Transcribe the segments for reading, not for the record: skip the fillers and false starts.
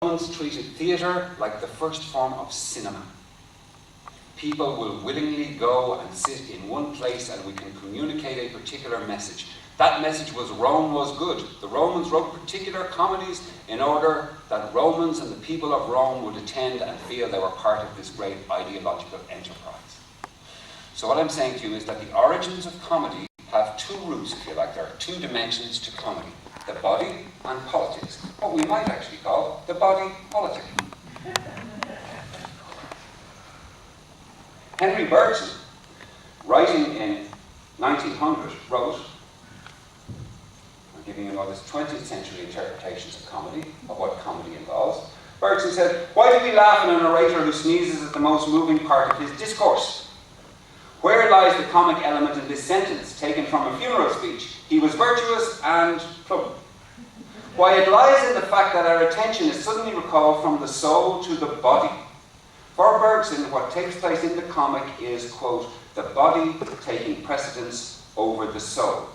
Romans treated theatre like the first form of cinema. People will willingly go and sit in one place and we can communicate a particular message. That message was Rome was good. The Romans wrote particular comedies in order that Romans and the people of Rome would attend and feel they were part of this great ideological enterprise. So what I'm saying to you is that the origins of comedy have two roots, if you like. There are two dimensions to comedy: the body and politics. What we might actually call the body politic. Henry Bergson, writing in 1900, wrote, I'm giving you all this 20th century interpretations of comedy, of what comedy involves. Bergson said, "Why do we laugh at a narrator who sneezes at the most moving part of his discourse? Where lies the comic element in this sentence, taken from a funeral speech? He was virtuous and plump. Why, it lies in the fact that our attention is suddenly recalled from the soul to the body. For Bergson, what takes place in the comic is, quote, the body taking precedence over the soul."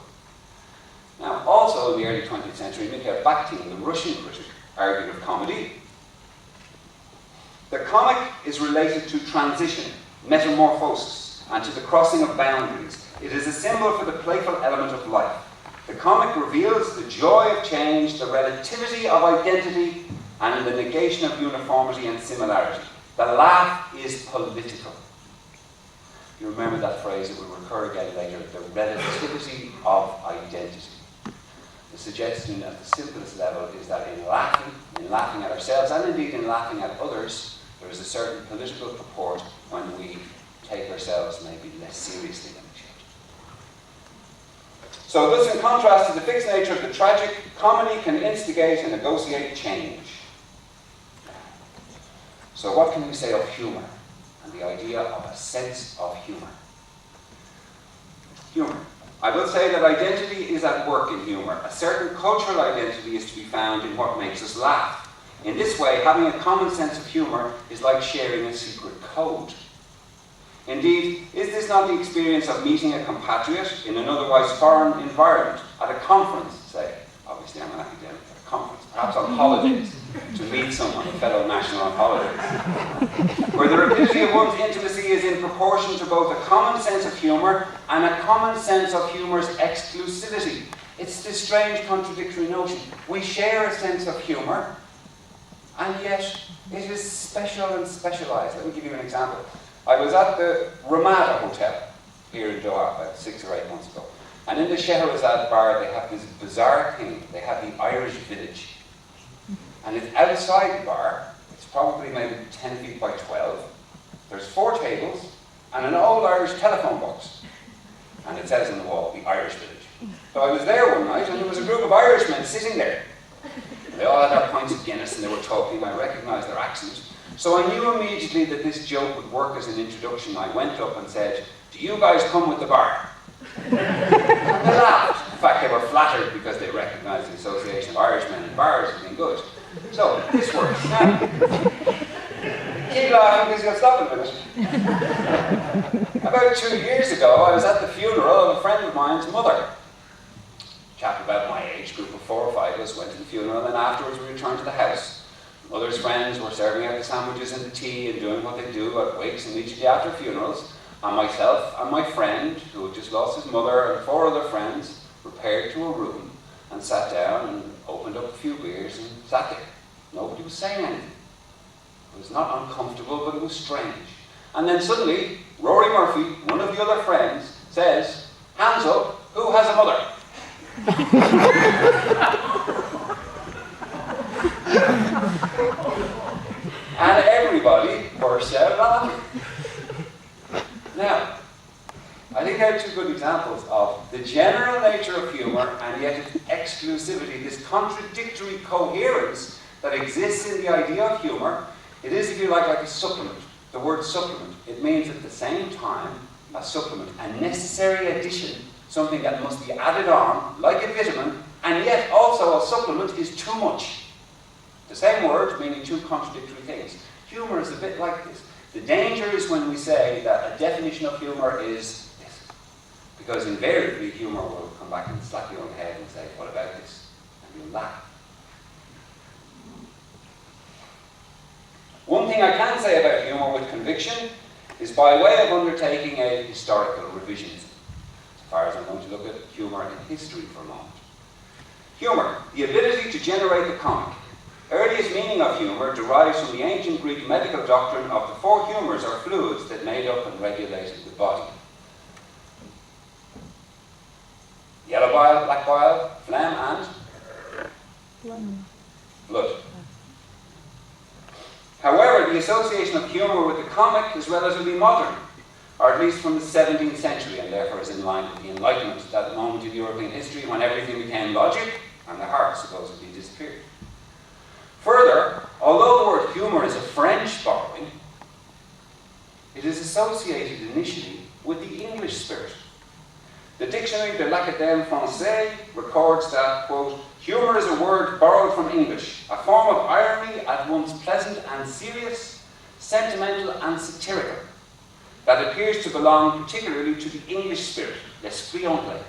Now, also in the early 20th century, Mikhail Bakhtin, the Russian critic, argued of comedy. The comic is related to transition, metamorphosis, and to the crossing of boundaries. It is a symbol for the playful element of life. The comic reveals the joy of change, the relativity of identity, and the negation of uniformity and similarity. The laugh is political. You remember that phrase, it will recur again later, the relativity of identity. The suggestion at the simplest level is that in laughing at ourselves, and indeed in laughing at others, there is a certain political purport when we take ourselves maybe less seriously than we should. So thus, in contrast to the fixed nature of the tragic, comedy can instigate and negotiate change. So what can we say of humour and the idea of a sense of humour? Humour. I will say that identity is at work in humour. A certain cultural identity is to be found in what makes us laugh. In this way, having a common sense of humour is like sharing a secret code. Indeed, is this not the experience of meeting a compatriot in an otherwise foreign environment, at a conference, say? Obviously, I'm an academic at a conference, perhaps on holidays, to meet someone, a fellow national on holidays, where the rapidity of one's intimacy is in proportion to both a common sense of humour and a common sense of humour's exclusivity. It's this strange contradictory notion. We share a sense of humour, and yet it is special and specialised. Let me give you an example. I was at the Ramada Hotel here in Doha about 6 or 8 months ago. And in the Scheherazade bar, they have this bizarre thing. They have the Irish Village. And it's outside the bar. It's probably maybe 10 feet by 12. There's 4 tables and an old Irish telephone box. And it says on the wall, the Irish Village. So I was there one night and there was a group of Irishmen sitting there. They all had their pints of Guinness and they were talking. I recognised their accent. So I knew immediately that this joke would work as an introduction. I went up and said, "Do you guys come with the bar?" And they laughed. In fact, they were flattered because they recognised the association of Irishmen and bars as being good. So, this works. Now, keep laughing because you'll stop in a minute. About 2 years ago, I was at the funeral of a friend of mine's mother. A chap about my age, group of 4 or 5 of us, went to the funeral, and then afterwards we returned to the house. Mother's friends were serving out the sandwiches and the tea and doing what they do at wakes and immediately after funerals. And myself and my friend, who had just lost his mother, and 4 other friends, repaired to a room and sat down and opened up a few beers and sat there. Nobody was saying anything. It was not uncomfortable, but it was strange. And then suddenly, Rory Murphy, one of the other friends, says, "Hands up, who has a mother?" And everybody burst out laughing. Now, I think I have 2 good examples of the general nature of humour and yet its exclusivity, this contradictory coherence that exists in the idea of humour. It is, if you like a supplement. The word supplement, it means at the same time a supplement, a necessary addition, something that must be added on, like a vitamin, and yet also a supplement is too much. The same word meaning 2 contradictory things. Humour is a bit like this. The danger is when we say that a definition of humour is this. Because invariably humour will come back and slap you on the head and say, "What about this?" And you'll laugh. thing I can say about humour with conviction is by way of undertaking a historical revisionism, as far as I'm going to look at humour in history for a moment. Humour, the ability to generate the comic. Earliest meaning of humour derives from the ancient Greek medical doctrine of the four humours or fluids that made up and regulated the body. Yellow bile, black bile, phlegm and blood. However, the association of humour with the comic is relatively modern, or at least from the 17th century, and therefore is in line with the Enlightenment, that moment in European history when everything became logic and the heart supposedly disappeared. Further, although the word humour is a French borrowing, it is associated initially with the English spirit. The Dictionary de l'Académie Française records that, quote, humour is a word borrowed from English, a form of irony at once pleasant and serious, sentimental and satirical, that appears to belong particularly to the English spirit, l'esprit anglais.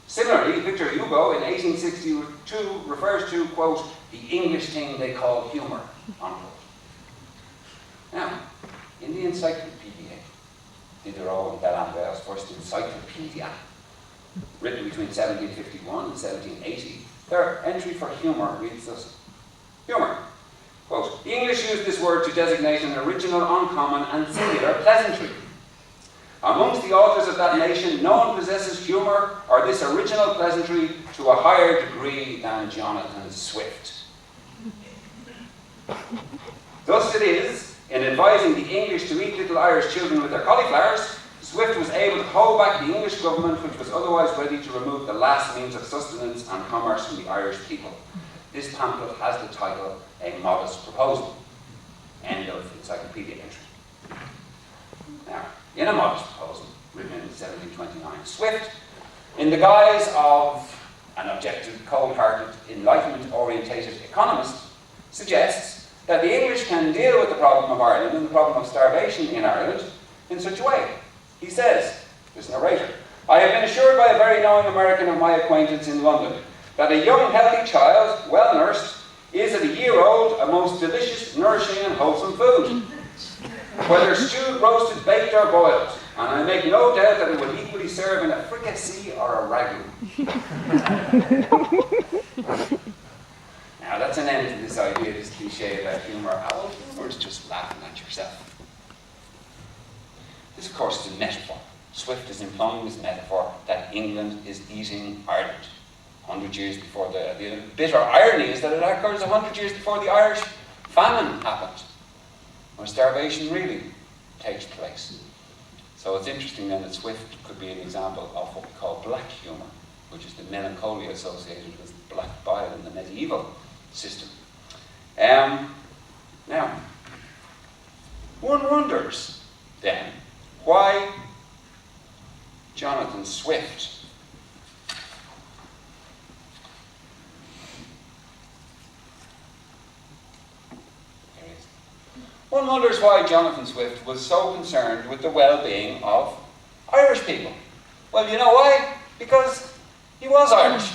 Similarly, Victor Hugo in 1862 refers to, quote, the English thing they call humour, unquote. Now, in the Encyclopedia, Diderot and D'Alembert's first encyclopedia, written between 1751 and 1780, their entry for humour reads thus. Humour. Quote, the English used this word to designate an original, uncommon and singular pleasantry. Amongst the authors of that nation, no one possesses humour or this original pleasantry to a higher degree than Jonathan Swift. Thus it is, in advising the English to eat little Irish children with their cauliflowers, Swift was able to hold back the English government, which was otherwise ready to remove the last means of sustenance and commerce from the Irish people. This pamphlet has the title, A Modest Proposal. End of encyclopedia entry. Now, in A Modest Proposal, written in 1729, Swift, in the guise of an objective, cold-hearted, Enlightenment-orientated economist, suggests that the English can deal with the problem of Ireland and the problem of starvation in Ireland in such a way. He says, this narrator, I have been assured by a very knowing American of my acquaintance in London that a young healthy child, well nursed, is at a year old a most delicious, nourishing and wholesome food, whether stewed, roasted, baked or boiled, and I make no doubt that it would equally serve in a fricassee or a ragout. Now that's an end to this idea, this cliche about humour. Oh, humour is just laughing at yourself. This, of course, is a metaphor. Swift is employing this metaphor that England is eating Ireland. 100 years before the bitter irony is that it occurs 100 years before the Irish famine happened, when starvation really takes place. So it's interesting then that Swift could be an example of what we call black humour, which is the melancholia associated with black bile in the medieval system. Now, one wonders then why Jonathan Swift One wonders why Jonathan Swift was so concerned with the well-being of Irish people. Well, you know why? Because he was Irish.